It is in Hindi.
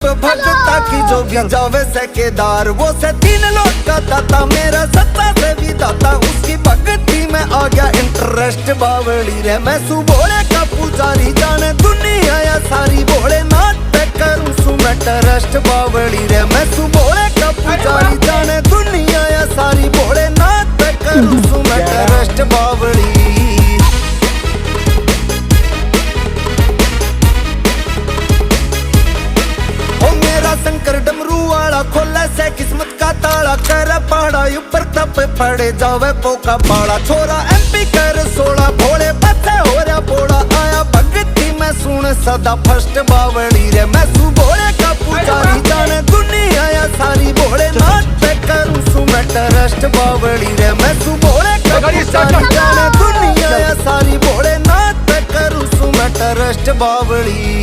भक्ता की जो भी जावे से केदार, वो से 3 लोग का दाता, मेरा सत्ता से भी दाता, उसकी भक्ति में आ गया इंटरेस्ट बावड़ी रे। मैं सु भोले का पुजारी, जाने दुनिया या सारी, भोलेनाथ पे करूं सु मैं ट्रस्ट बावड़ी रे। मैं सु भोले का पुजारी, जाने दुनिया या सारी, भोलेनाथ पे करूं सु मैं ट्रस्ट बावड़ी। शंकर डमरू वाला खोले से किस्मत का ताला, कर पहाड़ा ऊपर तप पड़े जावे पोका पाड़ा। छोरा MP कर 16 भोले बच्चे हो रहा बोड़ा, आया भक्ति में सुन सदा फर्स्ट बावड़ी रे। मैं सु भोले का पुजारी, जाने दुनिया या सारी, भोलेनाथ पे करूं सु मैं ट्रस्ट बावड़ी रे। मैं सु भोले का पुजारी, जाने दुनिया या सारी, भोलेनाथ पे करूं सु मैं ट्रस्ट बावड़ी।